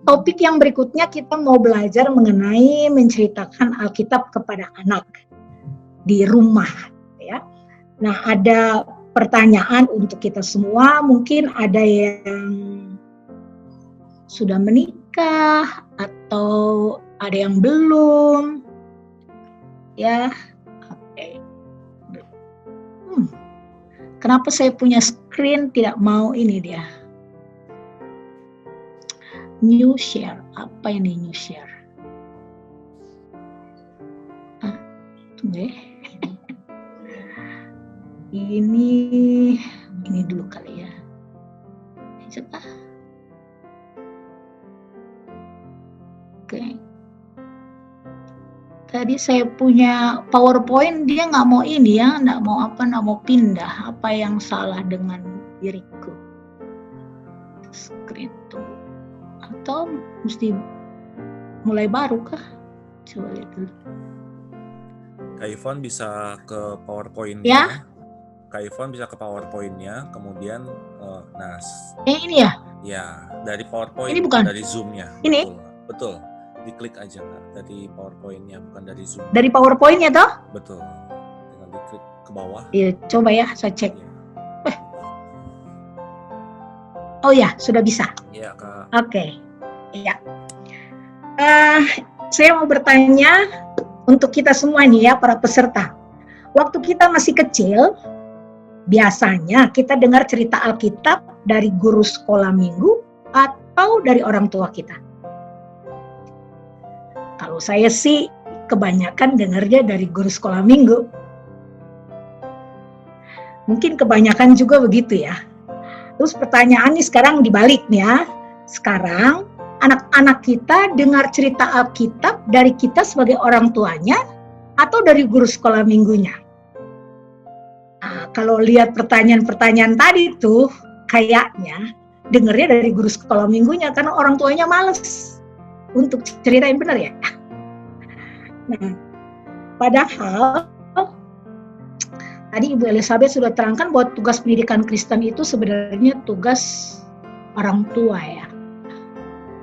Topik yang berikutnya kita mau belajar mengenai menceritakan Alkitab kepada anak di rumah, ya. Nah, ada pertanyaan untuk kita semua. Mungkin ada yang sudah menikah atau ada yang belum, ya. Oke. Kenapa saya punya screen tidak mau ini dia? New share, apa ini new share? Tunggu ya. Ini dulu kali ya. Coba. Oke. Tadi saya punya PowerPoint, dia nggak mau ini ya, nggak mau pindah. Apa yang salah dengan diriku? Screen tuh. Atau mesti mulai baru kah? Coba lihat dulu. Kak Ivon bisa ke PowerPoint-nya. Ya? Kak Ivon bisa ke PowerPoint-nya, kemudian ini ya? Ya, dari PowerPoint, ini bukan? Dari Zoom-nya. Ini? Betul. Diklik aja Kak, dari PowerPoint-nya, bukan dari Zoom. Dari PowerPoint-nya toh? Betul. Tinggal diklik ke bawah. Iya, coba ya, saya cek. Oh ya, sudah bisa. Iya, Kak. Oke. Iya. Saya mau bertanya untuk kita semua nih ya, para peserta. Waktu kita masih kecil, biasanya kita dengar cerita Alkitab dari guru sekolah minggu atau dari orang tua kita. Kalau saya sih kebanyakan dengarnya dari guru sekolah minggu. Mungkin kebanyakan juga begitu ya. Terus pertanyaan nih sekarang dibalik nih ya. Sekarang anak-anak kita dengar cerita Alkitab dari kita sebagai orang tuanya atau dari guru sekolah minggunya? Nah, kalau lihat pertanyaan-pertanyaan tadi tuh kayaknya dengarnya dari guru sekolah minggunya karena orang tuanya males untuk ceritain, benar ya? Nah, padahal tadi Ibu Elizabeth sudah terangkan bahwa tugas pendidikan Kristen itu sebenarnya tugas orang tua ya.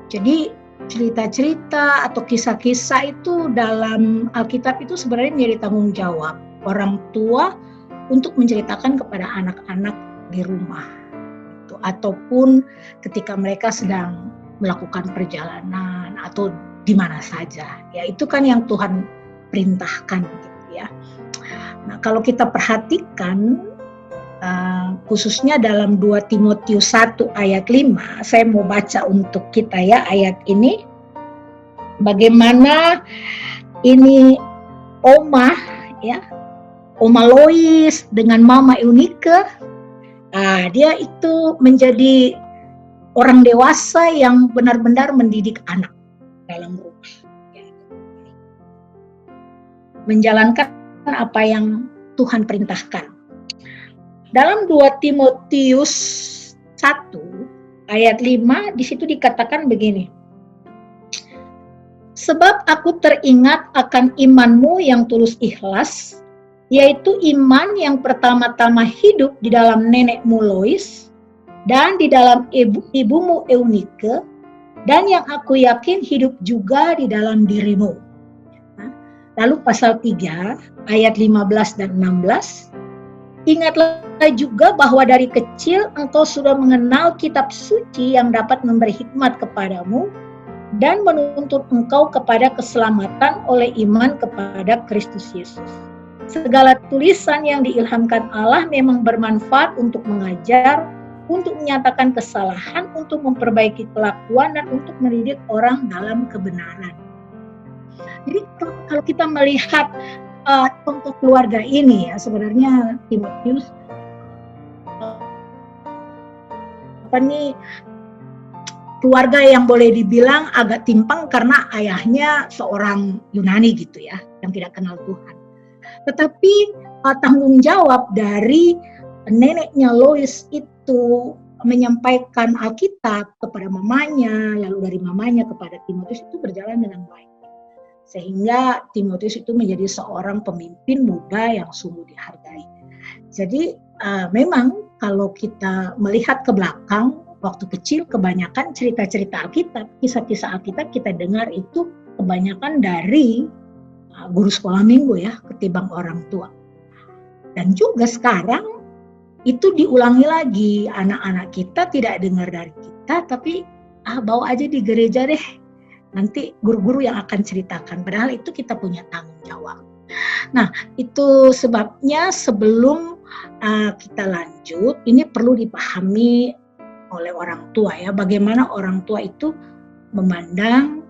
Jadi cerita-cerita atau kisah-kisah itu dalam Alkitab itu sebenarnya menjadi tanggung jawab orang tua untuk menceritakan kepada anak-anak di rumah. Ataupun ketika mereka sedang melakukan perjalanan atau di mana saja. Ya, itu kan yang Tuhan perintahkan gitu ya. Nah, kalau kita perhatikan khususnya dalam 2 Timotius 1 ayat 5, saya mau baca untuk kita ya ayat ini. Bagaimana ini Oma ya, Oma Lois dengan Mama Eunike, dia itu menjadi orang dewasa yang benar-benar mendidik anak dalam rumah. Menjalankan apa yang Tuhan perintahkan. Dalam 2 Timotius 1 ayat 5 di situ dikatakan begini. Sebab aku teringat akan imanmu yang tulus ikhlas, yaitu iman yang pertama-tama hidup di dalam nenekmu Lois dan di dalam ibumu Eunike, dan yang aku yakin hidup juga di dalam dirimu. Lalu pasal 3 ayat 15 dan 16, ingatlah juga bahwa dari kecil engkau sudah mengenal kitab suci yang dapat memberi hikmat kepadamu dan menuntut engkau kepada keselamatan oleh iman kepada Kristus Yesus. Segala tulisan yang diilhamkan Allah memang bermanfaat untuk mengajar, untuk menyatakan kesalahan, untuk memperbaiki kelakuan, dan untuk mendidik orang dalam kebenaran. Jadi kalau kita melihat contoh keluarga ini ya, sebenarnya Timotius keluarga yang boleh dibilang agak timpang karena ayahnya seorang Yunani gitu ya, yang tidak kenal Tuhan. Tetapi tanggung jawab dari neneknya Lois itu menyampaikan Alkitab kepada mamanya, lalu dari mamanya kepada Timotius itu berjalan dengan baik. Sehingga Timotius itu menjadi seorang pemimpin muda yang sungguh dihargai. Jadi memang kalau kita melihat ke belakang waktu kecil kebanyakan cerita-cerita Alkitab, kisah-kisah Alkitab kita dengar itu kebanyakan dari guru sekolah minggu ya, ketimbang orang tua. Dan juga sekarang itu diulangi lagi, anak-anak kita tidak dengar dari kita, tapi bawa aja di gereja deh, nanti guru-guru yang akan ceritakan, padahal itu kita punya tanggung jawab. Nah, itu sebabnya sebelum kita lanjut, ini perlu dipahami oleh orang tua ya, bagaimana orang tua itu memandang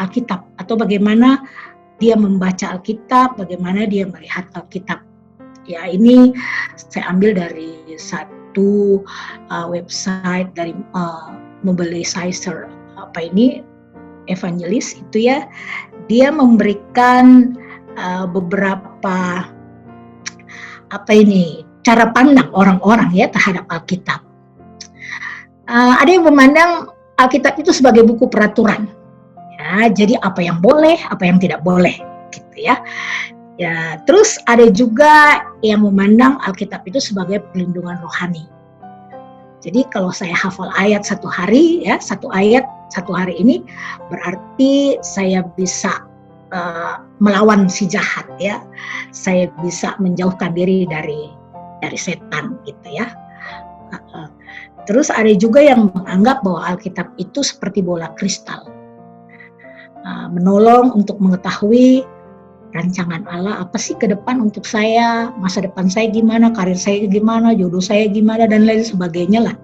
Alkitab, atau bagaimana dia membaca Alkitab, bagaimana dia melihat Alkitab. Ya, ini saya ambil dari satu website dari Mobilizer, evangelis itu ya, dia memberikan beberapa cara pandang orang-orang ya terhadap Alkitab. Ada yang memandang Alkitab itu sebagai buku peraturan. Ya, jadi apa yang boleh, apa yang tidak boleh, gitu ya. Ya, terus ada juga yang memandang Alkitab itu sebagai perlindungan rohani. Jadi kalau saya hafal ayat satu hari, ya satu ayat satu hari ini, berarti saya bisa melawan si jahat ya. Saya bisa menjauhkan diri dari setan, gitu ya. Terus ada juga yang menganggap bahwa Alkitab itu seperti bola kristal, menolong untuk mengetahui rancangan Allah apa sih ke depan untuk saya, masa depan saya gimana, karir saya gimana, jodoh saya gimana, dan lain sebagainya lah.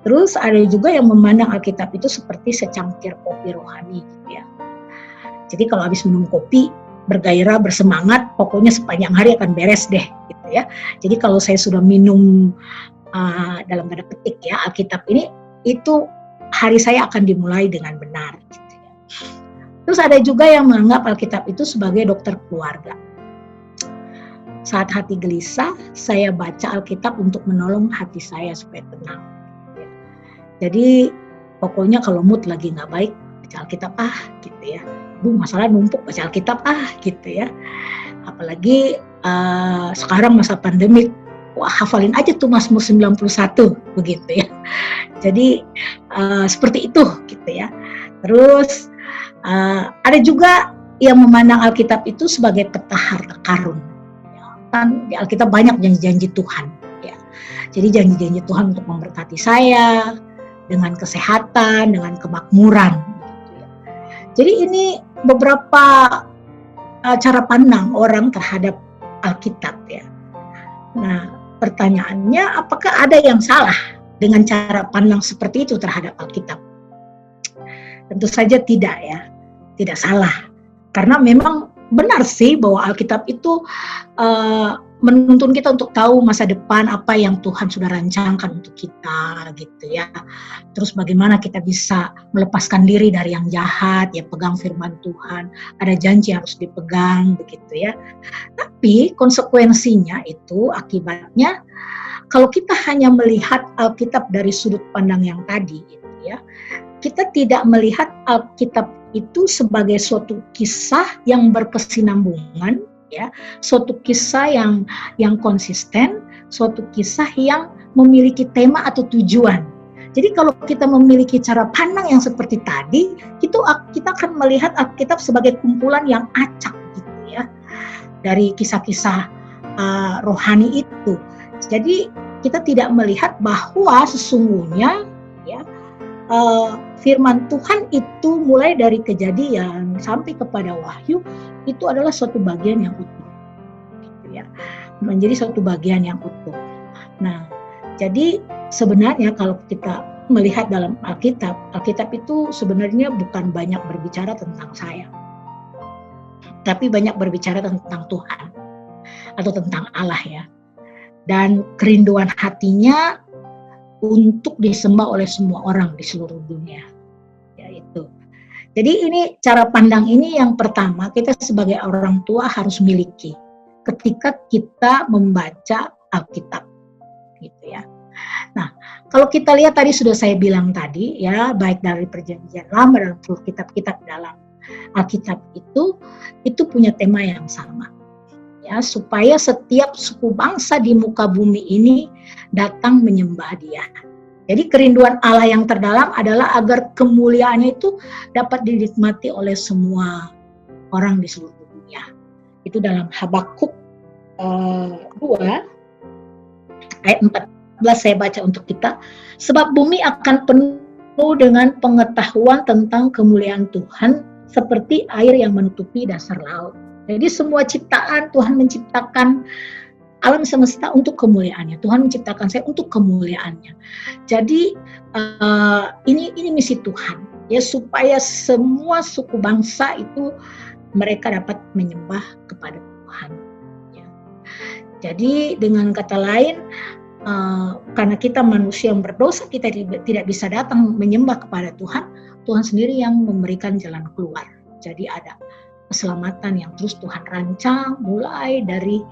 Terus ada juga yang memandang Alkitab itu seperti secangkir kopi rohani gitu ya. Jadi kalau habis minum kopi, bergairah, bersemangat, pokoknya sepanjang hari akan beres deh gitu ya. Jadi kalau saya sudah minum dalam tanda petik ya Alkitab ini, itu hari saya akan dimulai dengan benar gitu ya. Terus ada juga yang menganggap Alkitab itu sebagai dokter keluarga. Saat hati gelisah, saya baca Alkitab untuk menolong hati saya supaya tenang. Jadi pokoknya kalau mood lagi nggak baik, baca Alkitab gitu ya. Masalah numpuk, baca Alkitab gitu ya. Apalagi sekarang masa pandemik, hafalin aja tuh Mazmur 91 begitu ya. Jadi seperti itu gitu ya. Terus ada juga yang memandang Alkitab itu sebagai peta harta karun. Ya, kan di Alkitab banyak janji-janji Tuhan. Ya. Jadi janji-janji Tuhan untuk memberkati saya dengan kesehatan, dengan kemakmuran. Gitu ya. Jadi ini beberapa cara pandang orang terhadap Alkitab ya. Nah, pertanyaannya, apakah ada yang salah dengan cara pandang seperti itu terhadap Alkitab? Tentu saja tidak ya, tidak salah. Karena memang benar sih bahwa Alkitab itu menuntun kita untuk tahu masa depan apa yang Tuhan sudah rancangkan untuk kita gitu ya. Terus bagaimana kita bisa melepaskan diri dari yang jahat, ya pegang firman Tuhan, ada janji harus dipegang begitu ya. Tapi konsekuensinya itu akibatnya kalau kita hanya melihat Alkitab dari sudut pandang yang tadi gitu ya, kita tidak melihat Alkitab itu sebagai suatu kisah yang berkesinambungan ya, suatu kisah yang konsisten, suatu kisah yang memiliki tema atau tujuan. Jadi kalau kita memiliki cara pandang yang seperti tadi, itu kita akan melihat Alkitab sebagai kumpulan yang acak gitu ya, dari kisah-kisah rohani itu. Jadi kita tidak melihat bahwa sesungguhnya ya firman Tuhan itu mulai dari Kejadian sampai kepada Wahyu itu adalah suatu bagian yang utuh, gitu ya, menjadi suatu bagian yang utuh. Nah, jadi sebenarnya kalau kita melihat dalam Alkitab, Alkitab itu sebenarnya bukan banyak berbicara tentang saya, tapi banyak berbicara tentang Tuhan atau tentang Allah ya, dan kerinduan hatinya untuk disembah oleh semua orang di seluruh dunia. Ya itu. Jadi ini cara pandang ini yang pertama kita sebagai orang tua harus miliki ketika kita membaca Alkitab. Gitu ya. Nah, kalau kita lihat tadi sudah saya bilang tadi ya, baik dari Perjanjian Lama dan kitab-kitab dalam Alkitab itu punya tema yang sama. Ya, supaya setiap suku bangsa di muka bumi ini datang menyembah Dia. Jadi kerinduan Allah yang terdalam adalah agar kemuliaannya itu dapat dinikmati oleh semua orang di seluruh dunia. Itu dalam Habakuk 2 ayat 14 saya baca untuk kita. Sebab bumi akan penuh dengan pengetahuan tentang kemuliaan Tuhan seperti air yang menutupi dasar laut. Jadi semua ciptaan Tuhan menciptakan alam semesta untuk kemuliaannya. Tuhan menciptakan saya untuk kemuliaannya. Jadi ini misi Tuhan, ya, supaya semua suku bangsa itu mereka dapat menyembah kepada Tuhan. Ya. Jadi dengan kata lain, karena kita manusia yang berdosa, kita tidak bisa datang menyembah kepada Tuhan. Tuhan sendiri yang memberikan jalan keluar. Jadi ada keselamatan yang terus Tuhan rancang mulai dari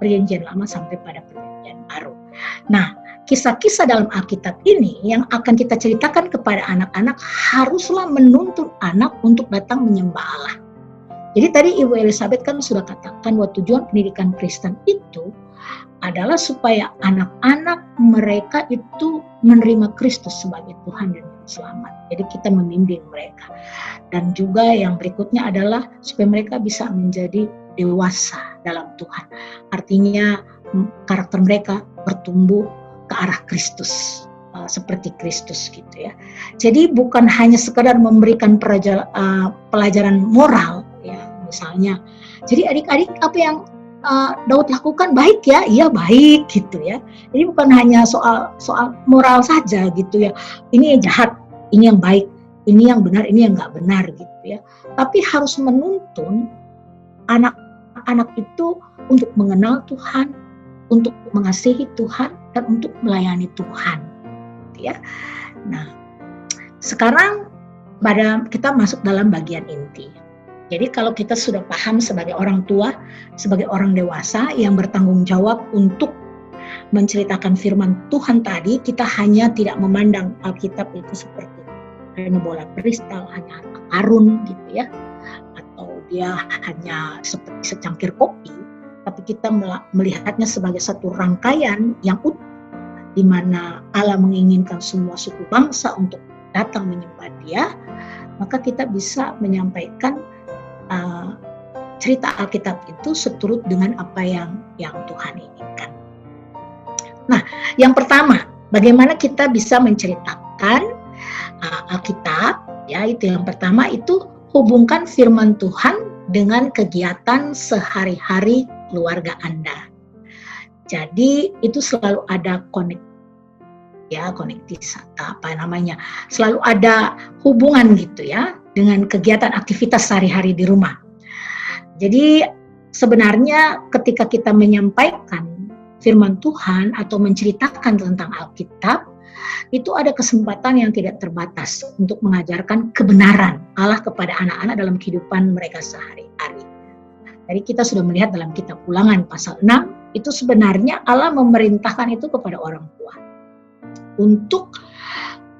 perjanjian lama sampai pada perjanjian baru. Nah, kisah-kisah dalam Alkitab ini yang akan kita ceritakan kepada anak-anak haruslah menuntun anak untuk datang menyembah Allah. Jadi tadi Ibu Elizabeth kan sudah katakan bahwa tujuan pendidikan Kristen itu adalah supaya anak-anak mereka itu menerima Kristus sebagai Tuhan dan Selamat. Jadi kita membimbing mereka. Dan juga yang berikutnya adalah supaya mereka bisa menjadi dewasa dalam Tuhan. Artinya karakter mereka bertumbuh ke arah Kristus, seperti Kristus gitu ya. Jadi bukan hanya sekadar memberikan pelajaran moral ya, misalnya. Jadi adik-adik apa yang Daud lakukan baik ya, iya baik gitu ya. Jadi bukan hanya soal moral saja gitu ya. Ini yang jahat, ini yang baik, ini yang benar, ini yang nggak benar gitu ya. Tapi harus menuntun anak-anak itu untuk mengenal Tuhan, untuk mengasihi Tuhan, dan untuk melayani Tuhan. Gitu ya. Nah, sekarang kita masuk dalam bagian inti. Jadi kalau kita sudah paham sebagai orang tua, sebagai orang dewasa yang bertanggung jawab untuk menceritakan firman Tuhan tadi, kita hanya tidak memandang Alkitab itu seperti hanya bola kristal, hanya harta karun gitu ya, atau dia hanya seperti secangkir kopi, tapi kita melihatnya sebagai satu rangkaian yang utuh, di mana Allah menginginkan semua suku bangsa untuk datang menyembah Dia, maka kita bisa menyampaikan cerita Alkitab itu seturut dengan apa yang Tuhan inginkan. Nah, yang pertama, bagaimana kita bisa menceritakan Alkitab? Ya, itu yang pertama, itu hubungkan firman Tuhan dengan kegiatan sehari-hari keluarga Anda. Jadi itu selalu ada selalu ada hubungan gitu ya dengan kegiatan aktivitas sehari-hari di rumah. Jadi sebenarnya ketika kita menyampaikan firman Tuhan atau menceritakan tentang Alkitab, itu ada kesempatan yang tidak terbatas untuk mengajarkan kebenaran Allah kepada anak-anak dalam kehidupan mereka sehari-hari. Jadi kita sudah melihat dalam kitab Ulangan pasal 6, itu sebenarnya Allah memerintahkan itu kepada orang tua untuk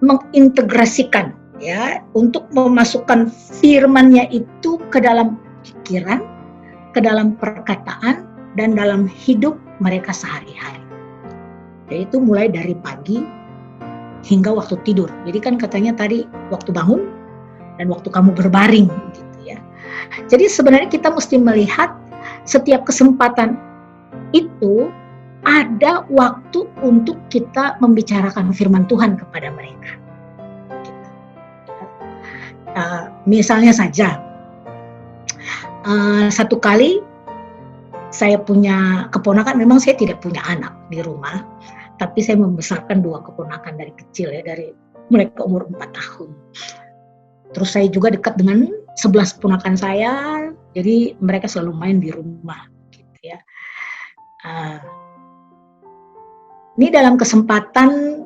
mengintegrasikan, ya, untuk memasukkan firman-Nya itu ke dalam pikiran, ke dalam perkataan, dan dalam hidup mereka sehari-hari. Jadi itu mulai dari pagi hingga waktu tidur. Jadi kan katanya tadi waktu bangun dan waktu kamu berbaring gitu ya. Jadi sebenarnya kita mesti melihat setiap kesempatan itu ada waktu untuk kita membicarakan firman Tuhan kepada mereka. Misalnya saja, satu kali saya punya keponakan, memang saya tidak punya anak di rumah, tapi saya membesarkan 2 keponakan dari kecil ya, dari mereka umur 4 tahun. Terus saya juga dekat dengan 11 keponakan saya, jadi mereka selalu main di rumah gitu ya. Ini dalam kesempatan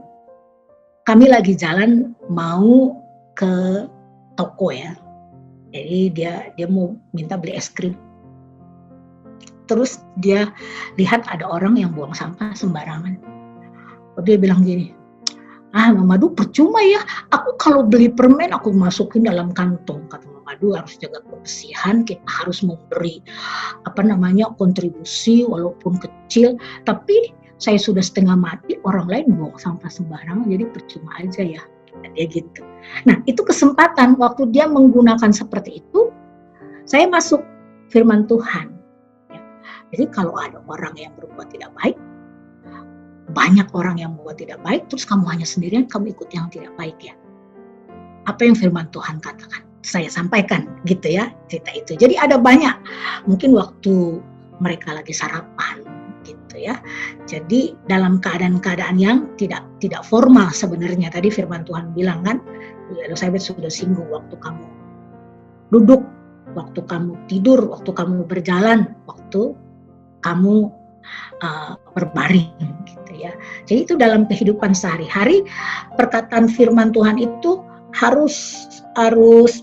kami lagi jalan mau ke toko ya. Jadi dia mau minta beli es krim. Terus dia lihat ada orang yang buang sampah sembarangan. Dia bilang gini, Mama Du percuma ya, aku kalau beli permen aku masukin dalam kantong. Kata Mama Du, harus jaga kebersihan, kita harus memberi kontribusi walaupun kecil, tapi saya sudah setengah mati, orang lain buang sampah sembarangan, jadi percuma aja ya. Dia gitu. Nah, itu kesempatan waktu dia menggunakan seperti itu, saya masuk firman Tuhan. Jadi kalau ada orang yang berbuat tidak baik, banyak orang yang berbuat tidak baik, terus kamu hanya sendirian, kamu ikut yang tidak baik ya. Apa yang firman Tuhan katakan? Saya sampaikan gitu ya, cerita itu. Jadi ada banyak, mungkin waktu mereka lagi sarapan gitu ya. Jadi dalam keadaan-keadaan yang tidak formal sebenarnya. Tadi firman Tuhan bilang kan, Elizabeth sudah singgung, waktu kamu duduk, waktu kamu tidur, waktu kamu berjalan, waktu kamu berbaring gitu ya. Jadi itu dalam kehidupan sehari-hari, perkataan firman Tuhan itu harus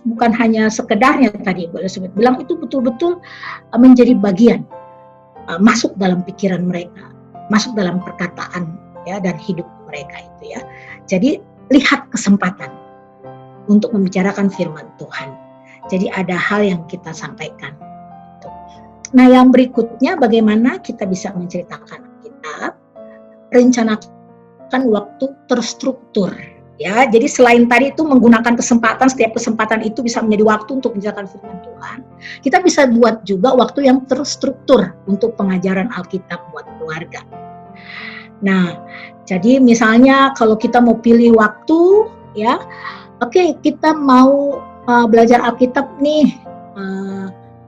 bukan hanya sekedarnya, tadi Bu Elizabeth bilang, itu betul-betul menjadi bagian, masuk dalam pikiran mereka, masuk dalam perkataan ya, dan hidup mereka itu ya. Jadi lihat kesempatan untuk membicarakan firman Tuhan. Jadi ada hal yang kita sampaikan. Nah, yang berikutnya, bagaimana kita bisa menceritakan Alkitab? Rencanakan waktu terstruktur. Ya, jadi selain tadi itu menggunakan kesempatan, setiap kesempatan itu bisa menjadi waktu untuk menceritakan firman Tuhan. Kita bisa buat juga waktu yang terstruktur untuk pengajaran Alkitab buat keluarga. Nah, jadi misalnya kalau kita mau pilih waktu, ya, oke, kita mau belajar Alkitab nih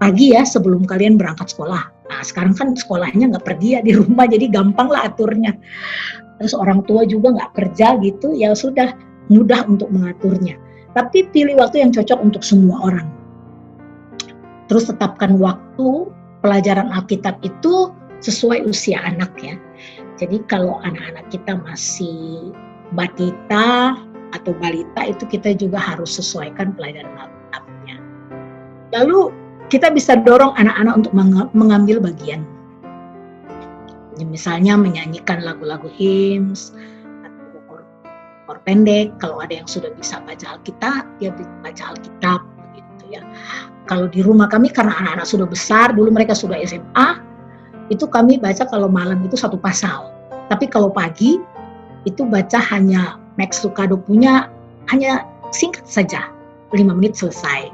pagi ya, sebelum kalian berangkat sekolah. Nah, sekarang kan sekolahnya nggak pergi ya, di rumah, jadi gampang lah aturnya. Terus orang tua juga nggak kerja gitu, ya sudah mudah untuk mengaturnya. Tapi pilih waktu yang cocok untuk semua orang. Terus tetapkan waktu pelajaran Alkitab itu sesuai usia anak ya. Jadi kalau anak-anak kita masih batita atau balita, itu kita juga harus sesuaikan pelajaran Alkitabnya. Lalu kita bisa dorong anak-anak untuk mengambil bagian. Misalnya menyanyikan lagu-lagu hymns atau kor pendek. Kalau ada yang sudah bisa baca Alkitab, dia baca Alkitab begitu ya. Kalau di rumah kami, karena anak-anak sudah besar, dulu mereka sudah SMA, itu kami baca kalau malam itu 1 pasal. Tapi kalau pagi itu baca hanya Max Lucado punya, hanya singkat saja, 5 menit selesai.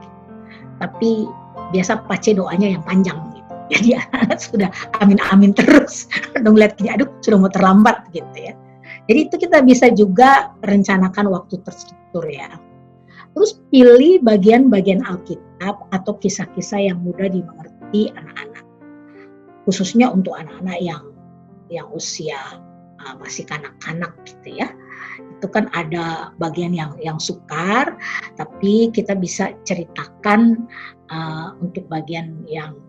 Tapi biasa pace doanya yang panjang gitu. Jadi anak sudah amin-amin terus. Udah ngeliat gini, aduh sudah mau terlambat gitu ya. Jadi itu kita bisa juga rencanakan waktu terstruktur ya. Terus pilih bagian-bagian Alkitab atau kisah-kisah yang mudah dimengerti anak-anak. Khususnya untuk anak-anak yang usia masih kanak-kanak gitu ya. Itu kan ada bagian yang sukar, tapi kita bisa ceritakan untuk bagian yang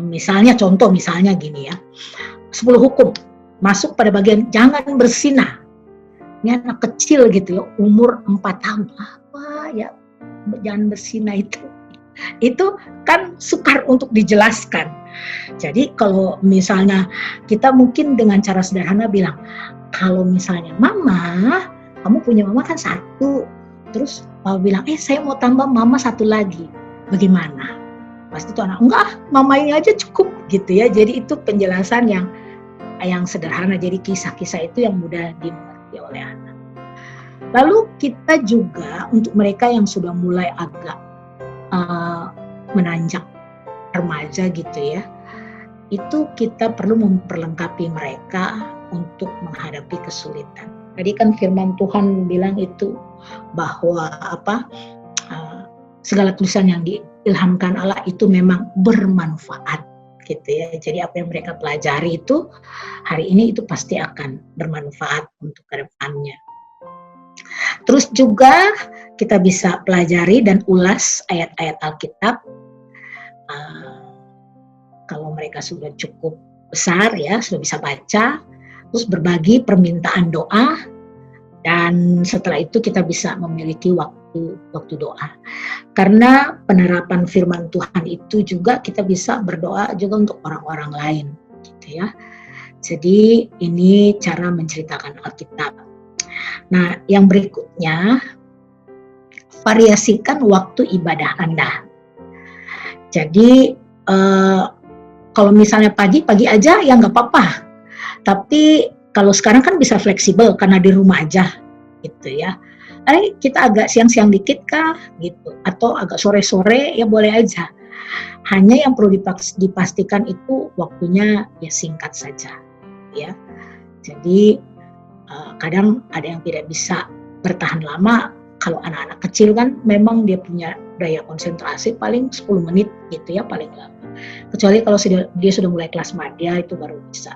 misalnya, contoh misalnya gini ya, 10 hukum, masuk pada bagian jangan berzinah. Ini anak kecil gitu ya, umur 4 tahun, apa ya jangan berzinah itu kan sukar untuk dijelaskan. Jadi kalau misalnya kita mungkin dengan cara sederhana bilang, kalau misalnya mama, kamu punya mama kan 1, terus bilang, saya mau tambah mama 1 lagi, bagaimana? Pasti itu anak, enggak, mama ini aja cukup gitu ya. Jadi itu penjelasan yang sederhana, jadi kisah-kisah itu yang mudah dimengerti oleh anak. Lalu kita juga untuk mereka yang sudah mulai agak menanjak remaja gitu ya, itu kita perlu memperlengkapi mereka untuk menghadapi kesulitan. Tadi kan firman Tuhan bilang itu bahwa segala tulisan yang diilhamkan Allah itu memang bermanfaat gitu ya. Jadi apa yang mereka pelajari itu hari ini itu pasti akan bermanfaat untuk kedepannya. Terus juga kita bisa pelajari dan ulas ayat-ayat Alkitab. Kalau mereka sudah cukup besar ya, sudah bisa baca, terus berbagi permintaan doa, dan setelah itu kita bisa memiliki waktu doa. Karena penerapan firman Tuhan itu juga kita bisa berdoa juga untuk orang-orang lain gitu ya. Jadi ini cara menceritakan Alkitab. Nah, yang berikutnya, variasikan waktu ibadah Anda. Jadi kalau misalnya pagi aja ya nggak apa-apa. Tapi kalau sekarang kan bisa fleksibel karena di rumah aja gitu ya. Kita agak siang-siang dikit kah gitu, atau agak sore-sore ya boleh aja. Hanya yang perlu dipastikan itu waktunya ya singkat saja ya. Jadi kadang ada yang tidak bisa bertahan lama. Kalau anak-anak kecil kan memang dia punya daya konsentrasi paling 10 menit gitu ya paling lama. Kecuali kalau dia sudah mulai kelas madya itu baru bisa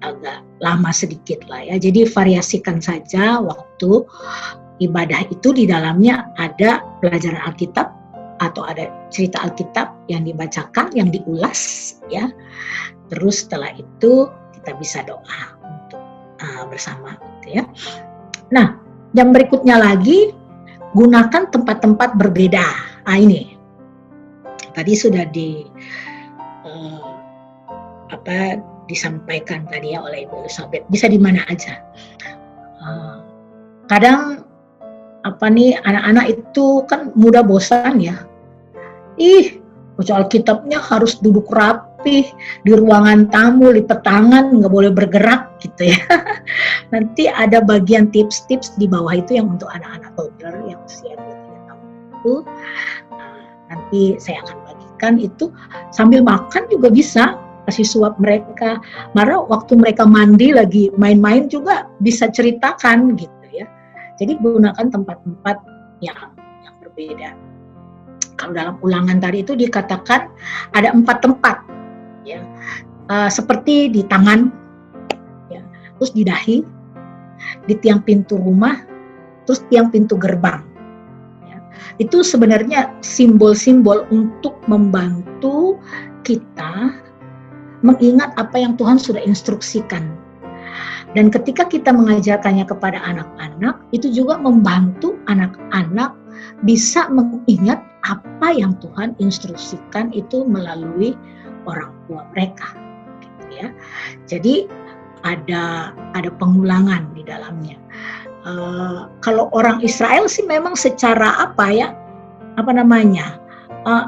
agak lama sedikit lah ya. Jadi variasikan saja waktu ibadah itu, di dalamnya ada pelajaran Alkitab atau ada cerita Alkitab yang dibacakan, yang diulas ya. Terus setelah itu kita bisa doa untuk bersama gitu ya. Nah, yang berikutnya lagi, gunakan tempat-tempat berbeda. Ini tadi sudah disampaikan tadi ya oleh Ibu Elizabeth. Bisa di mana aja. Kadang anak-anak itu kan mudah bosan ya. Baca Alkitabnya harus duduk rapi di ruangan tamu, lipat tangan, nggak boleh bergerak gitu ya. Nanti ada bagian tips-tips di bawah itu yang untuk anak-anak toddler yang usia 2-3 tahun itu. Nanti saya akan bagikan itu sambil makan juga bisa, kasih suap mereka. Malah waktu mereka mandi lagi main-main juga bisa ceritakan gitu ya. Jadi gunakan tempat-tempat yang berbeda. Kalau dalam ulangan tadi itu dikatakan ada 4 tempat ya, seperti di tangan ya, terus di dahi, di tiang pintu rumah, terus tiang pintu gerbang ya. Itu sebenarnya simbol-simbol untuk membantu kita mengingat apa yang Tuhan sudah instruksikan. Dan ketika kita mengajarkannya kepada anak-anak, itu juga membantu anak-anak bisa mengingat apa yang Tuhan instruksikan itu melalui orang tua mereka, gitu ya. Jadi ada pengulangan di dalamnya. Kalau orang Israel sih memang secara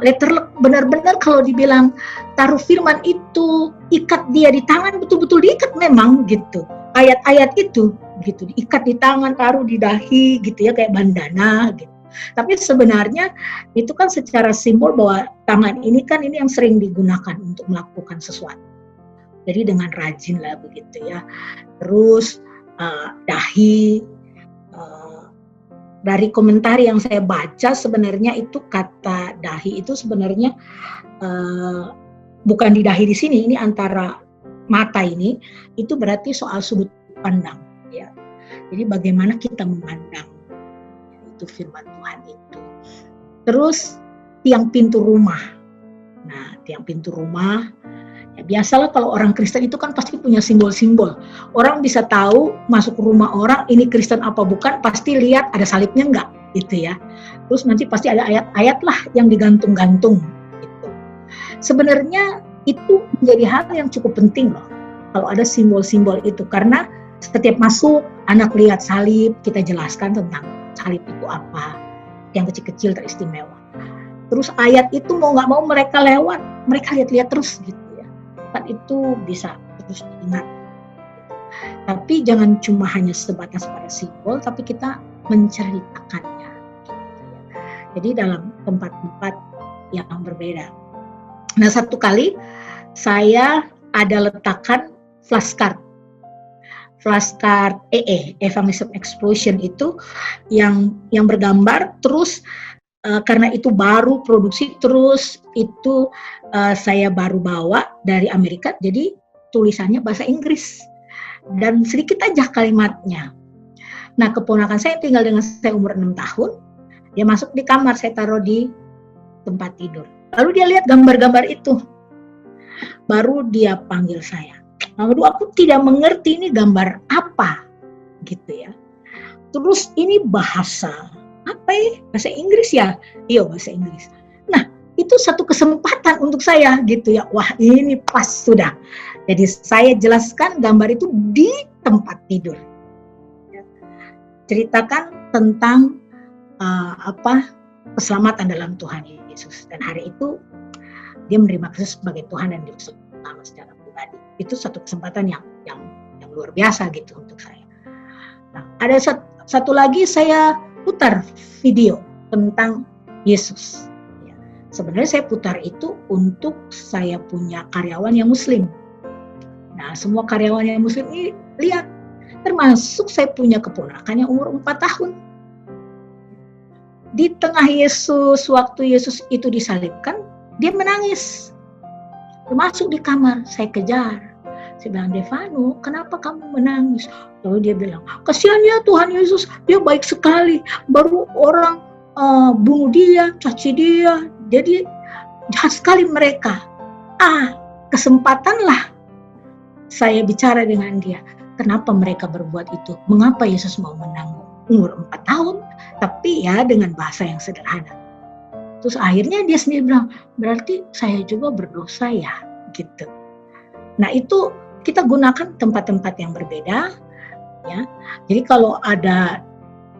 letterlek, benar-benar kalau dibilang taruh firman itu, ikat dia di tangan, betul-betul diikat memang gitu. Ayat-ayat itu gitu diikat di tangan, taruh di dahi gitu ya, kayak bandana gitu. Tapi sebenarnya itu kan secara simbol bahwa tangan ini yang sering digunakan untuk melakukan sesuatu. Jadi dengan rajin lah begitu ya. Terus dahi, dari komentar yang saya baca sebenarnya itu kata dahi itu sebenarnya bukan di dahi di sini, ini antara mata ini, itu berarti soal sudut pandang ya. Jadi bagaimana kita memandang itu firman Tuhan itu. Terus tiang pintu rumah. Nah, tiang pintu rumah ya biasalah kalau orang Kristen itu kan pasti punya simbol-simbol. Orang bisa tahu masuk rumah orang ini Kristen apa bukan, pasti lihat ada salibnya enggak gitu ya. Terus nanti pasti ada ayat-ayat lah yang digantung-gantung gitu. Sebenarnya itu menjadi hal yang cukup penting loh kalau ada simbol-simbol itu, karena setiap masuk anak lihat salib, kita jelaskan tentang salib itu apa, yang kecil-kecil teristimewa. Terus ayat itu mau nggak mau mereka lewat, mereka lihat-lihat terus gitu ya. Kan itu bisa terus diingat. Tapi jangan cuma hanya sebatas pada simbol, tapi kita menceritakannya. Gitu ya. Jadi dalam tempat-tempat yang berbeda. Nah, satu kali saya ada letakkan flashcard Evangelism Explosion itu yang bergambar, terus karena itu baru produksi, terus itu saya baru bawa dari Amerika, jadi tulisannya bahasa Inggris dan sedikit aja kalimatnya. Nah, keponakan saya tinggal dengan saya umur 6 tahun, dia masuk di kamar, saya taruh di tempat tidur, lalu dia lihat gambar-gambar itu, baru dia panggil saya. Lalu aku tidak mengerti ini gambar apa gitu ya. Terus ini bahasa apa ya? Bahasa Inggris ya? Iya, bahasa Inggris. Nah, itu satu kesempatan untuk saya gitu ya. Wah, ini pas sudah. Jadi saya jelaskan gambar itu di tempat tidur. Ceritakan tentang keselamatan dalam Tuhan Yesus. Dan hari itu dia menerima Kristus sebagai Tuhan dan Juru Selamat secara pribadi. Itu satu kesempatan yang luar biasa gitu untuk saya. Nah, ada satu lagi saya putar video tentang Yesus. Ya, sebenarnya saya putar itu untuk saya punya karyawan yang Muslim. Nah, semua karyawan yang Muslim ini lihat, termasuk saya punya keponakan yang umur 4 tahun. Di tengah Yesus, waktu Yesus itu disalibkan, dia menangis. Masuk di kamar, saya kejar. Saya bilang, Devano, kenapa kamu menangis? Lalu dia bilang, kasihan ya Tuhan Yesus, dia baik sekali. Baru orang bunuh dia, caci dia. Jadi jahat sekali mereka. Kesempatanlah saya bicara dengan dia. Kenapa mereka berbuat itu? Mengapa Yesus mau menanggung? Umur 4 tahun, tapi ya dengan bahasa yang sederhana. Terus akhirnya dia sendiri bilang, berarti saya juga berdosa ya, gitu. Nah itu kita gunakan tempat-tempat yang berbeda, ya. Jadi kalau ada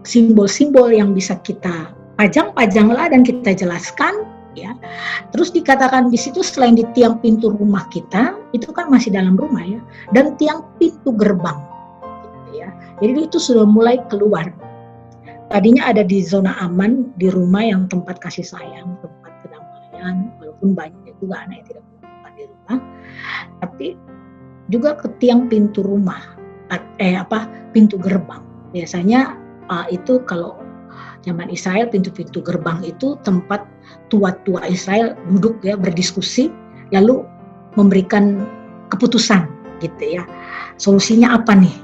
simbol-simbol yang bisa kita pajang-pajanglah dan kita jelaskan, ya. Terus dikatakan di situ selain di tiang pintu rumah kita, itu kan masih dalam rumah ya, dan tiang pintu gerbang, gitu ya. Jadi itu sudah mulai keluar. Tadinya ada di zona aman di rumah yang tempat kasih sayang, tempat kedamaian, walaupun banyak juga anak yang tidak punya tempat di rumah, tapi juga ke tiang pintu rumah, pintu gerbang. Biasanya itu kalau zaman Israel pintu-pintu gerbang itu tempat tua-tua Israel duduk ya berdiskusi, lalu memberikan keputusan gitu ya. Solusinya apa nih?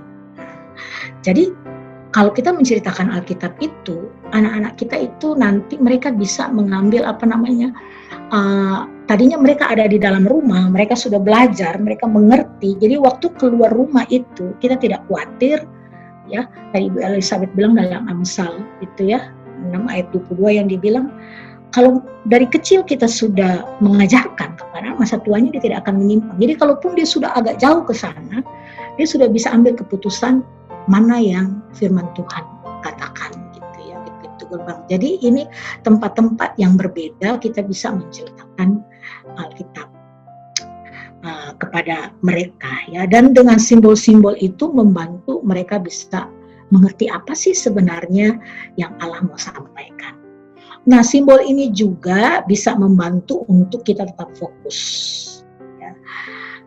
Jadi kalau kita menceritakan Alkitab itu, anak-anak kita itu nanti mereka bisa mengambil tadinya mereka ada di dalam rumah, mereka sudah belajar, mereka mengerti. Jadi waktu keluar rumah itu kita tidak khawatir, ya. Tadi Ibu Elizabeth bilang dalam Amsal itu ya 6 ayat 22 yang dibilang, kalau dari kecil kita sudah mengajarkan kepada masa tuanya dia tidak akan menyimpang. Jadi kalaupun dia sudah agak jauh ke sana, dia sudah bisa ambil keputusan mana yang firman Tuhan katakan gitu ya, di pintu gerbang. Jadi ini tempat-tempat yang berbeda kita bisa menceritakan Alkitab kepada mereka ya, dan dengan simbol-simbol itu membantu mereka bisa mengerti apa sih sebenarnya yang Allah mau sampaikan. Nah, simbol ini juga bisa membantu untuk kita tetap fokus ya.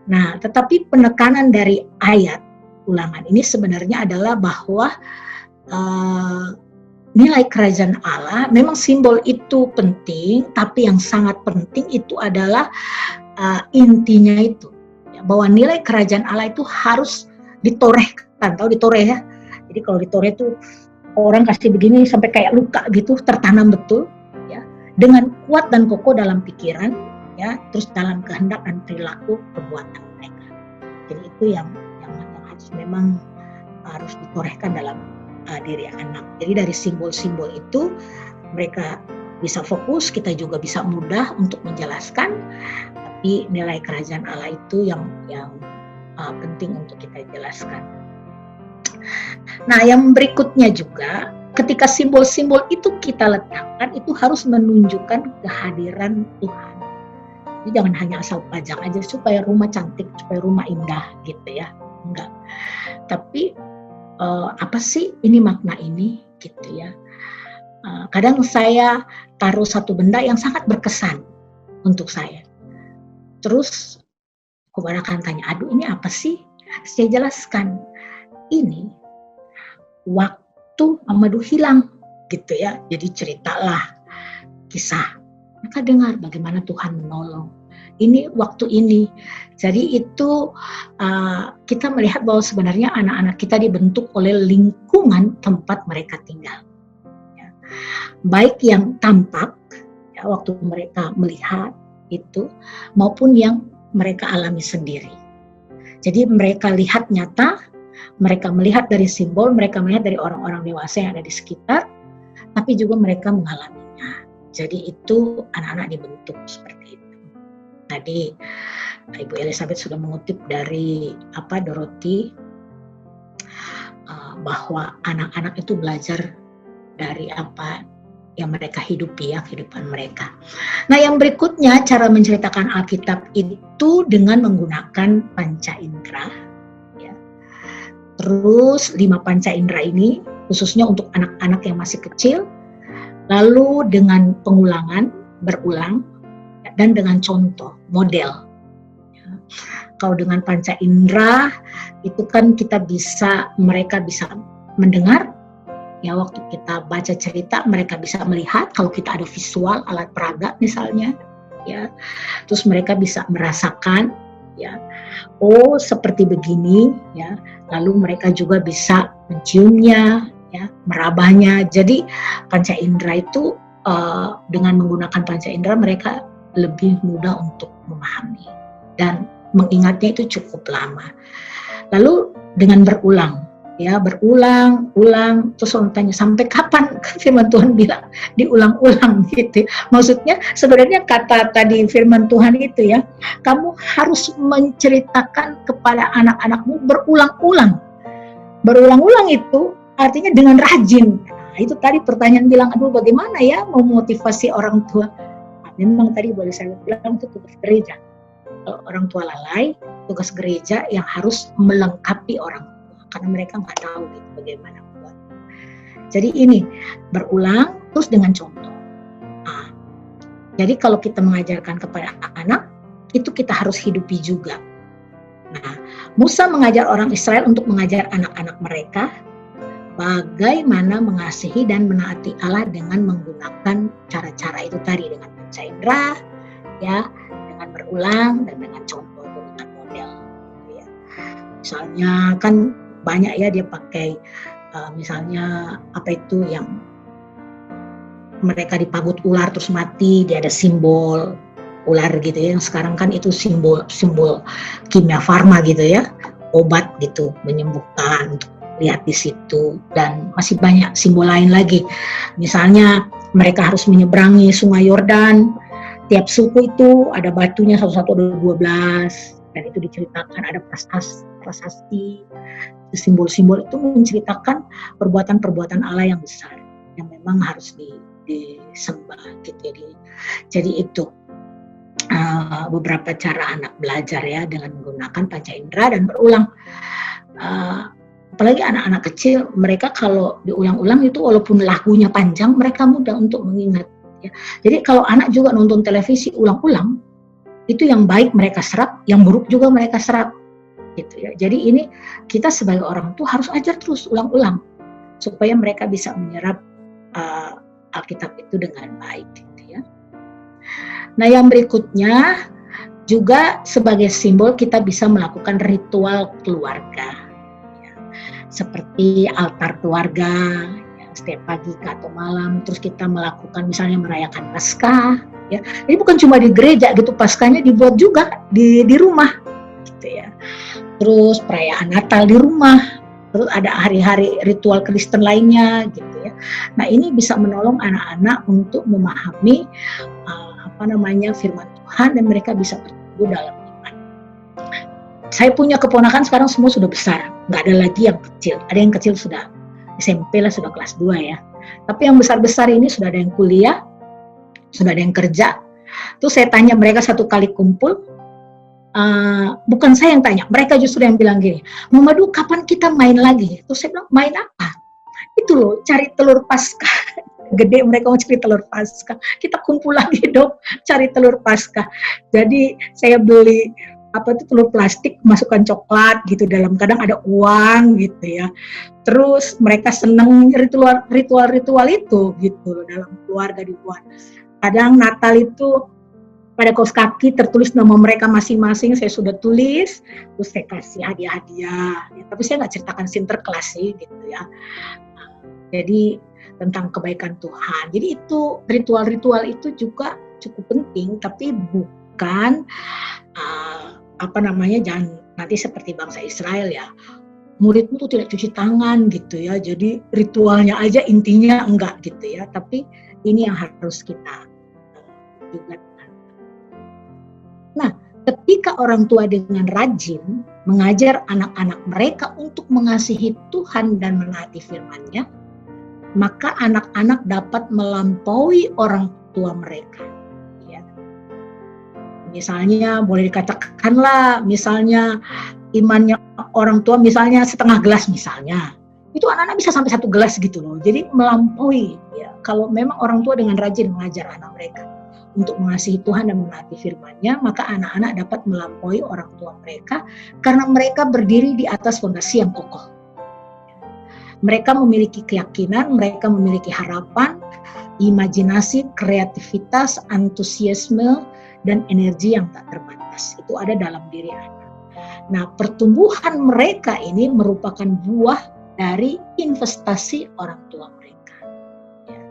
Nah, tetapi penekanan dari ayat Ulangan ini sebenarnya adalah bahwa nilai kerajaan Allah, memang simbol itu penting, tapi yang sangat penting itu adalah intinya itu, ya, bahwa nilai kerajaan Allah itu harus ditorehkan, tahu ditoreh ya? Jadi kalau ditoreh itu orang kasih begini sampai kayak luka gitu, tertanam betul, ya, dengan kuat dan kokoh dalam pikiran, ya, terus dalam kehendak dan perilaku perbuatan mereka. Jadi itu yang memang harus ditorehkan dalam diri anak. Jadi dari simbol-simbol itu mereka bisa fokus, kita juga bisa mudah untuk menjelaskan, tapi nilai kerajaan Allah itu yang penting untuk kita jelaskan. Nah, yang berikutnya juga, ketika simbol-simbol itu kita letakkan, itu harus menunjukkan kehadiran Tuhan. Jadi jangan hanya asal pajang aja supaya rumah cantik, supaya rumah indah gitu ya. Enggak. Tapi apa sih ini makna ini gitu ya. Kadang saya taruh satu benda yang sangat berkesan untuk saya. Terus kebanyakan tanya, aduh ini apa sih? Saya jelaskan, ini waktu Amadou hilang gitu ya. Jadi ceritalah kisah. Maka dengar bagaimana Tuhan menolong. Ini waktu ini. Jadi itu kita melihat bahwa sebenarnya anak-anak kita dibentuk oleh lingkungan tempat mereka tinggal. Ya. Baik yang tampak, ya, waktu mereka melihat itu, maupun yang mereka alami sendiri. Jadi mereka lihat nyata, mereka melihat dari simbol, mereka melihat dari orang-orang dewasa yang ada di sekitar, tapi juga mereka mengalaminya. Jadi itu anak-anak dibentuk seperti itu. Tadi Ibu Elizabeth sudah mengutip dari Dorothy, bahwa anak-anak itu belajar dari apa yang mereka hidupi ya, kehidupan mereka. Nah, yang berikutnya cara menceritakan Alkitab itu dengan menggunakan panca indera. Ya. Terus 5 panca indera ini khususnya untuk anak-anak yang masih kecil, lalu dengan pengulangan, berulang, dan dengan contoh, model. Kalau dengan panca indera itu kan mereka bisa mendengar, ya waktu kita baca cerita mereka bisa melihat, kalau kita ada visual alat peraga misalnya, ya, terus mereka bisa merasakan, ya, oh seperti begini, ya, lalu mereka juga bisa menciumnya, ya, merabanya. Jadi panca indera itu dengan menggunakan panca indera mereka lebih mudah untuk memahami dan mengingatnya itu cukup lama. Lalu dengan berulang, ya, berulang, terus orang tanya sampai kapan? Firman Tuhan bilang diulang-ulang gitu. Maksudnya sebenarnya kata tadi firman Tuhan itu, ya, kamu harus menceritakan kepada anak-anakmu berulang-ulang. Berulang-ulang itu artinya dengan rajin. Nah, itu tadi pertanyaan bilang, aduh bagaimana ya memotivasi orang tua? Nah, memang tadi boleh saya bilang itu tugas gereja. Kalau orang tua lalai, tugas gereja yang harus melengkapi orang tua, karena mereka nggak tahu gitu bagaimana buat. Jadi ini berulang terus dengan contoh. Nah, jadi kalau kita mengajarkan kepada anak, itu kita harus hidupi juga. Nah, Musa mengajar orang Israel untuk mengajar anak-anak mereka bagaimana mengasihi dan menaati Allah dengan menggunakan cara-cara itu tadi, dengan panca indera, ya, dengan berulang dan dengan contoh, dengan model, ya. Misalnya kan banyak ya dia pakai misalnya apa itu yang mereka dipagut ular terus mati, dia ada simbol ular gitu ya, yang sekarang kan itu simbol kimia farma gitu ya, obat gitu menyembuhkan, untuk lihat di situ. Dan masih banyak simbol lain lagi, misalnya mereka harus menyeberangi sungai Yordan. Tiap suku itu ada batunya, satu-satu ada 12, dan itu diceritakan ada prasasti, simbol-simbol itu menceritakan perbuatan-perbuatan Allah yang besar yang memang harus disembah gitu ya. Jadi itu beberapa cara anak belajar ya dengan menggunakan panca indera dan berulang. Apalagi anak-anak kecil, mereka kalau diulang-ulang itu walaupun lagunya panjang mereka mudah untuk mengingat. Ya. Jadi kalau anak juga nonton televisi ulang-ulang, itu yang baik mereka serap, yang buruk juga mereka serap, gitu ya. Jadi ini kita sebagai orang tua harus ajar terus ulang-ulang supaya mereka bisa menyerap Alkitab itu dengan baik, gitu ya. Nah, yang berikutnya juga sebagai simbol kita bisa melakukan ritual keluarga, ya. Seperti altar keluarga. Setiap pagi atau malam, terus kita melakukan misalnya merayakan Paskah, ya. Ini bukan cuma di gereja gitu, Paskahnya dibuat juga di rumah, gitu ya. Terus perayaan Natal di rumah, terus ada hari-hari ritual Kristen lainnya, gitu ya. Nah, ini bisa menolong anak-anak untuk memahami firman Tuhan dan mereka bisa bertumbuh dalam iman. Saya punya keponakan sekarang semua sudah besar, nggak ada lagi yang kecil. Ada yang kecil sudah SMP lah, sudah kelas 2 ya. Tapi yang besar-besar ini sudah ada yang kuliah, sudah ada yang kerja. Terus saya tanya mereka satu kali kumpul, bukan saya yang tanya, mereka justru yang bilang gini, Mama Du kapan kita main lagi? Terus saya bilang, main apa? Itu loh, cari telur Paskah. Gede mereka mau cari telur Paskah. Kita kumpul lagi dong, cari telur Paskah. Jadi saya beli telur plastik, masukkan coklat gitu dalam, kadang ada uang gitu ya. Terus mereka senang ritual itu gitu dalam keluarga dibuat. Kadang Natal itu pada kaos kaki tertulis nama mereka masing-masing, saya sudah tulis, terus saya kasih hadiah-hadiah. Ya, tapi saya nggak ceritakan sinterklas sih gitu ya. Jadi tentang kebaikan Tuhan. Jadi itu ritual-ritual itu juga cukup penting, tapi bukan jangan nanti seperti bangsa Israel ya, muridmu tuh tidak cuci tangan gitu ya, jadi ritualnya aja intinya enggak gitu ya, tapi ini yang harus kita juga. Nah, ketika orang tua dengan rajin mengajar anak-anak mereka untuk mengasihi Tuhan dan menaati firman-Nya, maka anak-anak dapat melampaui orang tua mereka. Misalnya boleh dikatakanlah, misalnya imannya orang tua misalnya setengah gelas misalnya, itu anak-anak bisa sampai 1 gelas gitu loh. Jadi melampaui ya. Kalau memang orang tua dengan rajin mengajar anak mereka untuk mengasihi Tuhan dan menaati firman-Nya, maka anak-anak dapat melampaui orang tua mereka karena mereka berdiri di atas fondasi yang kokoh. Mereka memiliki keyakinan, mereka memiliki harapan, imajinasi, kreativitas, antusiasme, dan energi yang tak terbatas. Itu ada dalam diri anak. Nah, pertumbuhan mereka ini merupakan buah dari investasi orang tua mereka. Ya.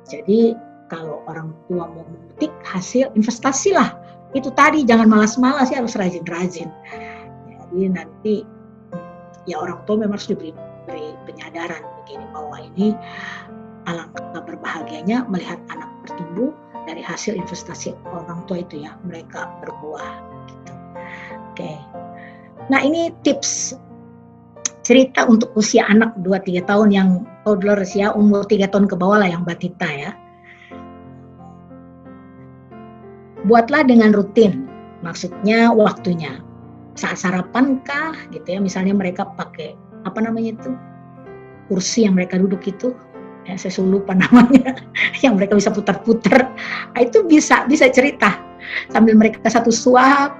Jadi, kalau orang tua mau memetik hasil, investasilah. Itu tadi, jangan malas-malas ya, harus rajin-rajin. Jadi nanti, ya orang tua memang harus diberi penyadaran begini, bahwa ini alangkah berbahagianya melihat anak bertumbuh dari hasil investasi orang tua itu ya, mereka berbuah gitu. Oke. Nah, ini tips cerita untuk usia anak 2-3 tahun yang toddlers ya, umur 3 tahun ke bawah lah yang batita ya. Buatlah dengan rutin, maksudnya waktunya. Saat sarapan kah gitu ya, misalnya mereka pakai apa namanya itu, kursi yang mereka duduk itu, ya saya lupa namanya, yang mereka bisa putar-putar, itu bisa cerita sambil mereka satu suap,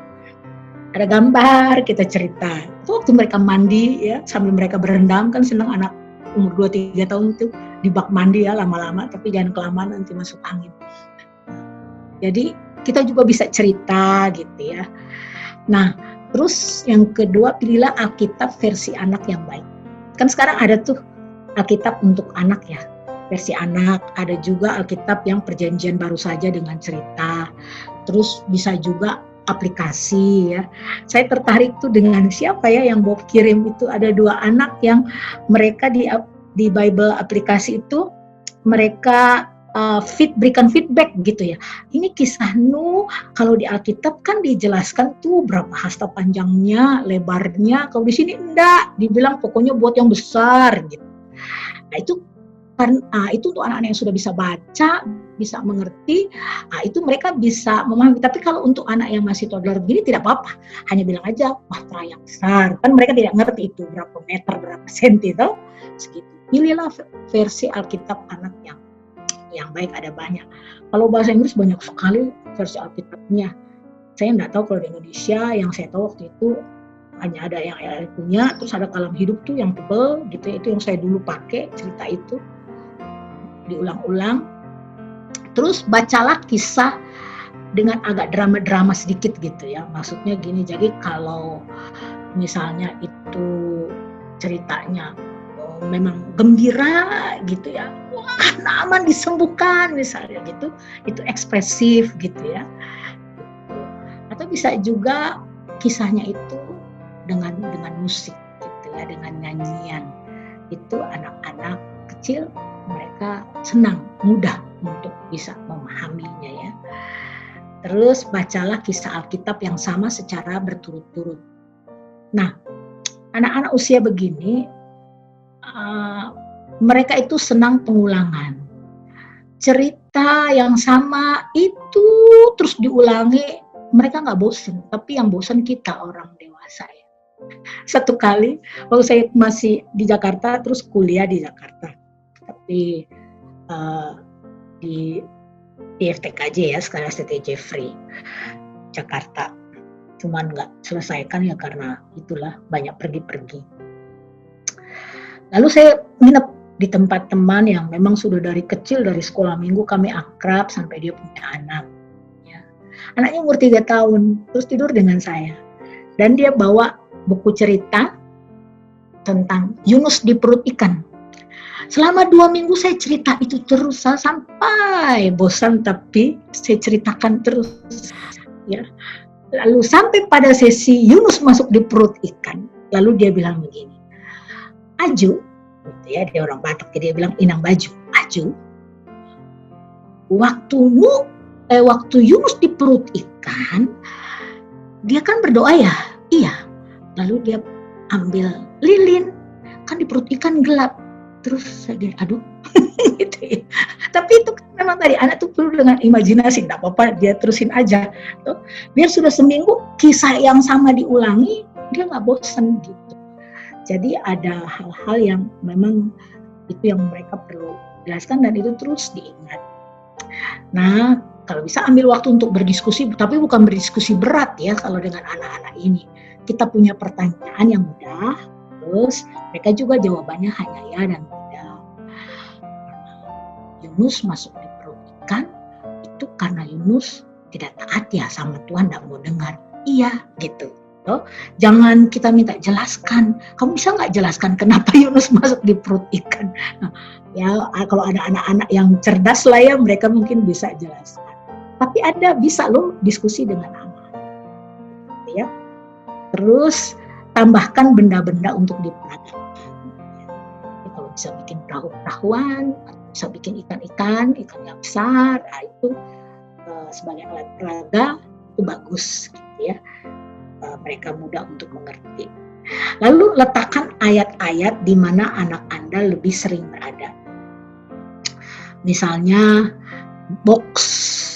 ada gambar, kita cerita. Itu waktu mereka mandi ya, sambil mereka berendam, kan senang anak umur 2-3 tahun itu di bak mandi ya lama-lama, tapi jangan kelamaan nanti masuk angin. Jadi kita juga bisa cerita gitu ya. Nah, terus yang kedua, pilihlah Alkitab versi anak yang baik. Kan sekarang ada tuh Alkitab untuk anak ya, versi anak. Ada juga Alkitab yang perjanjian baru saja dengan cerita. Terus bisa juga aplikasi ya. Saya tertarik tuh dengan siapa ya yang Bob kirim itu, ada 2 anak yang mereka di Bible aplikasi itu mereka berikan feedback gitu ya. Ini kisah Nuh, kalau di Alkitab kan dijelaskan tuh berapa hasta panjangnya, lebarnya. Kalau di sini enggak, dibilang pokoknya buat yang besar gitu. Nah, itu kan itu untuk anak-anak yang sudah bisa baca, bisa mengerti, itu mereka bisa memahami. Tapi kalau untuk anak yang masih toddler begini tidak apa-apa, hanya bilang aja bahtera yang besar. Kan mereka tidak ngerti itu berapa meter, berapa senti itu, segitu. Pilihlah versi Alkitab anak yang baik, ada banyak. Kalau bahasa Inggris banyak sekali versi Alkitabnya. Saya nggak tahu kalau di Indonesia, yang saya tahu waktu itu hanya ada yang punya, terus ada Kalam Hidup tuh yang tebel gitu, itu yang saya dulu pakai, cerita itu diulang-ulang. Terus bacalah kisah dengan agak drama-drama sedikit gitu ya, maksudnya gini, jadi kalau misalnya itu ceritanya memang gembira gitu ya, wah Naaman disembuhkan misalnya gitu, itu ekspresif gitu ya. Atau bisa juga kisahnya itu dengan musik gitu ya, dengan nyanyian. Itu anak-anak kecil mereka senang, mudah untuk bisa memahaminya ya. Terus bacalah kisah Alkitab yang sama secara berturut-turut. Nah, anak-anak usia begini mereka itu senang pengulangan. Cerita yang sama itu terus diulangi, mereka nggak bosan, tapi yang bosan kita orang dewasa ya. Satu kali waktu saya masih di Jakarta, terus kuliah di Jakarta, tapi di FTKJ ya, sekarang STTJ Free Jakarta, cuman nggak selesaikan ya karena itulah banyak pergi-pergi. Lalu saya nginep di tempat teman yang memang sudah dari kecil, dari sekolah minggu kami akrab sampai dia punya anak. Ya. Anaknya umur 3 tahun, terus tidur dengan saya. Dan dia bawa buku cerita tentang Yunus di perut ikan. Selama 2 minggu saya cerita itu terus sampai bosan, tapi saya ceritakan terus. Ya. Lalu sampai pada sesi Yunus masuk di perut ikan, lalu dia bilang begini, Aju, gitu ya, dia orang Batak, dia bilang inang baju, Aju, waktu Yunus di perut ikan, dia kan berdoa ya, iya, lalu dia ambil lilin, kan di perut ikan gelap, terus saya bilang, aduh, gitu ya. Tapi itu kan memang tadi anak tuh perlu dengan imajinasi, tidak apa-apa, dia terusin aja, tuh. Biar sudah seminggu kisah yang sama diulangi, dia nggak bosan gitu. Jadi ada hal-hal yang memang itu yang mereka perlu jelaskan dan itu terus diingat. Nah, kalau bisa ambil waktu untuk berdiskusi, tapi bukan berdiskusi berat ya kalau dengan anak-anak ini. Kita punya pertanyaan yang mudah, terus mereka juga jawabannya hanya ya dan tidak. Yunus masuk di perut ikan, itu karena Yunus tidak taat ya sama Tuhan, tidak mau dengar. Iya, gitu. Jangan kita minta jelaskan. Kamu bisa nggak jelaskan kenapa Yunus masuk di perut ikan? Nah, ya kalau ada anak-anak yang cerdas lah ya, mereka mungkin bisa jelaskan. Tapi ada bisa loh diskusi dengan anak. Ya. Terus tambahkan benda-benda untuk diperagakan. Ya, kalau bisa bikin perahu-perahuan, bisa bikin ikan-ikan yang besar, nah itu sebagai alat peraga itu bagus, gitu ya. Mereka mudah untuk mengerti. Lalu letakkan ayat-ayat di mana anak Anda lebih sering berada. Misalnya box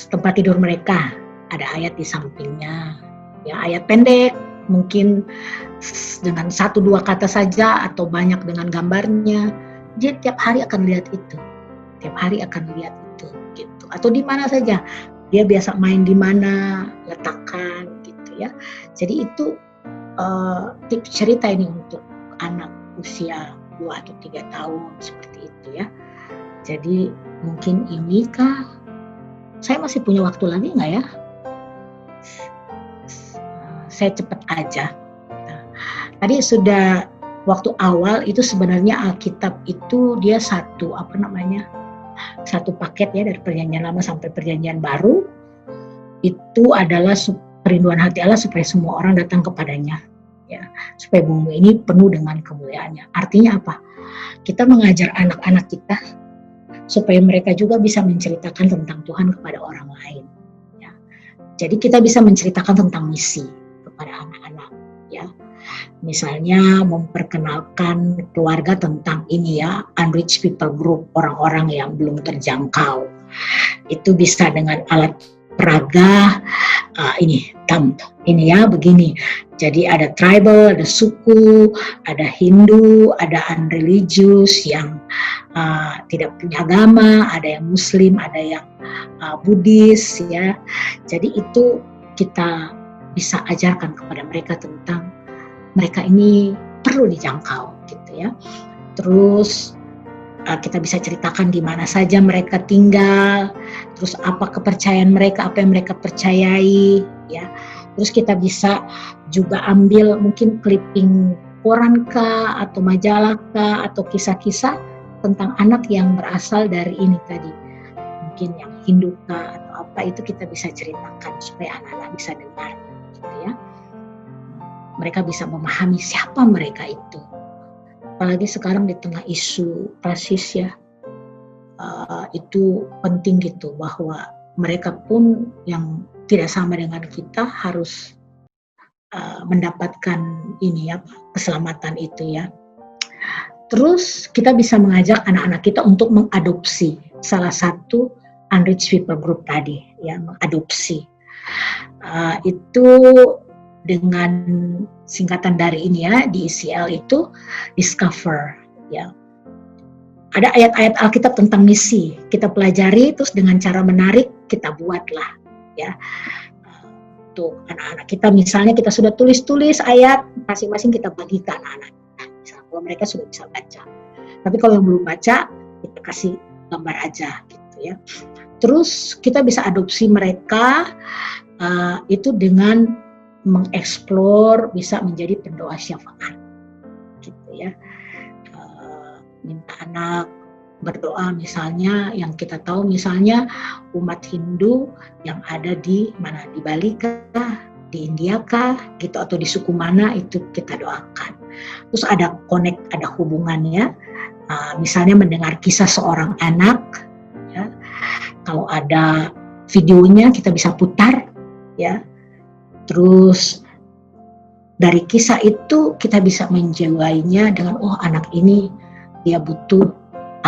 tempat tidur mereka, ada ayat di sampingnya. Ya, ayat pendek, mungkin dengan 1-2 kata saja atau banyak dengan gambarnya. Dia tiap hari akan lihat itu. Tiap hari akan lihat itu, gitu. Atau di mana saja. Dia biasa main di mana, letakkan gitu ya. Jadi itu tips cerita ini untuk anak usia 2 atau 3 tahun seperti itu ya. Jadi mungkin ini kah? Saya masih punya waktu lagi nggak ya? Saya cepat aja. Nah, tadi sudah waktu awal itu sebenarnya Alkitab itu dia satu paket ya, dari perjanjian lama sampai perjanjian baru. Itu adalah kerinduan hati Allah supaya semua orang datang kepadanya, ya, supaya bumi ini penuh dengan kemuliaannya. Artinya apa? Kita mengajar anak-anak kita supaya mereka juga bisa menceritakan tentang Tuhan kepada orang lain. Ya. Jadi kita bisa menceritakan tentang misi kepada anak-anak. Ya. Misalnya memperkenalkan keluarga tentang ini ya, unreached people group, orang-orang yang belum terjangkau. Itu bisa dengan alat peraga, ini ya begini. Jadi ada tribal, ada suku, ada Hindu, ada unreligious yang tidak punya agama, ada yang Muslim, ada yang Buddhis ya. Jadi itu kita bisa ajarkan kepada mereka tentang mereka ini perlu dijangkau gitu ya. Terus kita bisa ceritakan di mana saja mereka tinggal, terus apa kepercayaan mereka, apa yang mereka percayai, ya. Terus kita bisa juga ambil mungkin clipping koran kah, atau majalah kah, atau kisah-kisah tentang anak yang berasal dari ini tadi, mungkin yang Hindu kah, atau apa, itu kita bisa ceritakan supaya anak-anak bisa dengar, gitu ya. Mereka bisa memahami siapa mereka itu. Apalagi sekarang di tengah isu rasis ya, itu penting gitu bahwa mereka pun yang tidak sama dengan kita harus mendapatkan ini ya, keselamatan itu ya. Terus kita bisa mengajak anak-anak kita untuk mengadopsi salah satu unreached people group tadi ya, mengadopsi. Itu dengan singkatan dari ini ya, di ICL itu discover ya. Ada ayat-ayat Alkitab tentang misi, kita pelajari, terus dengan cara menarik kita buatlah ya. Untuk anak-anak kita misalnya kita sudah tulis-tulis ayat, masing-masing kita bagi ke anak-anak. Misalnya kalau mereka sudah bisa baca. Tapi kalau yang belum baca, kita kasih gambar aja gitu ya. Terus kita bisa adopsi mereka itu dengan mengeksplor, bisa menjadi pendoa syafaat gitu ya. Minta anak berdoa misalnya, yang kita tahu misalnya umat Hindu yang ada di mana, di Bali kah, di India kah gitu, atau di suku mana, itu kita doakan. Terus ada connect, ada hubungannya, misalnya mendengar kisah seorang anak ya. Kalau ada videonya kita bisa putar ya. Terus dari kisah itu kita bisa menjiwainya dengan, oh anak ini dia butuh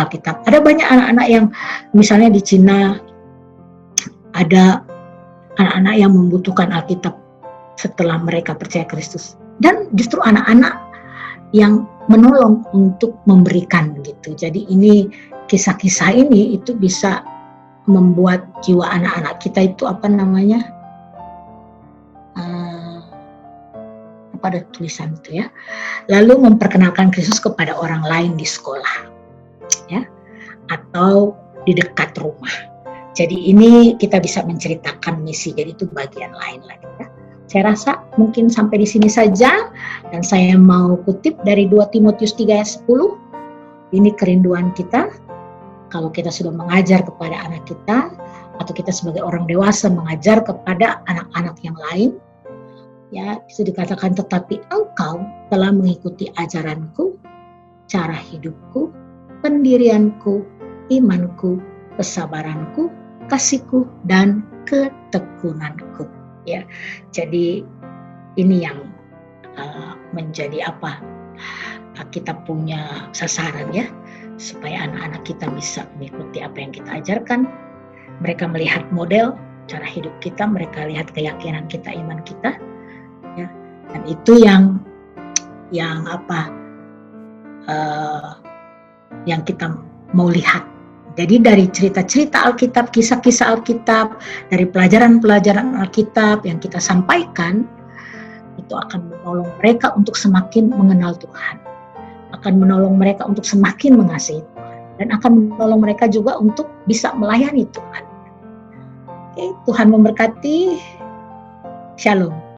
Alkitab. Ada banyak anak-anak yang misalnya di Cina ada anak-anak yang membutuhkan Alkitab setelah mereka percaya Kristus. Dan justru anak-anak yang menolong untuk memberikan gitu. Jadi ini kisah-kisah ini itu bisa membuat jiwa anak-anak kita itu pada tulisan itu ya. Lalu memperkenalkan Kristus kepada orang lain di sekolah, ya, atau di dekat rumah. Jadi ini kita bisa menceritakan misi. Jadi itu bagian lain lagi ya. Saya rasa mungkin sampai di sini saja, dan saya mau kutip dari 2 Timotius 3 ayat 10. Ini kerinduan kita kalau kita sudah mengajar kepada anak kita, atau kita sebagai orang dewasa mengajar kepada anak-anak yang lain. Ya, itu dikatakan, tetapi engkau telah mengikuti ajaranku, cara hidupku, pendirianku, imanku, kesabaranku, kasihku, dan ketekunanku. Ya, jadi ini yang menjadi kita punya sasaran ya, supaya anak-anak kita bisa mengikuti apa yang kita ajarkan. Mereka melihat model cara hidup kita, mereka lihat keyakinan kita, iman kita. Ya, dan itu yang kita mau lihat. Jadi dari cerita-cerita Alkitab, kisah-kisah Alkitab, dari pelajaran-pelajaran Alkitab yang kita sampaikan, itu akan menolong mereka untuk semakin mengenal Tuhan, akan menolong mereka untuk semakin mengasihi Tuhan, dan akan menolong mereka juga untuk bisa melayani Tuhan. Oke, Tuhan memberkati. Shalom.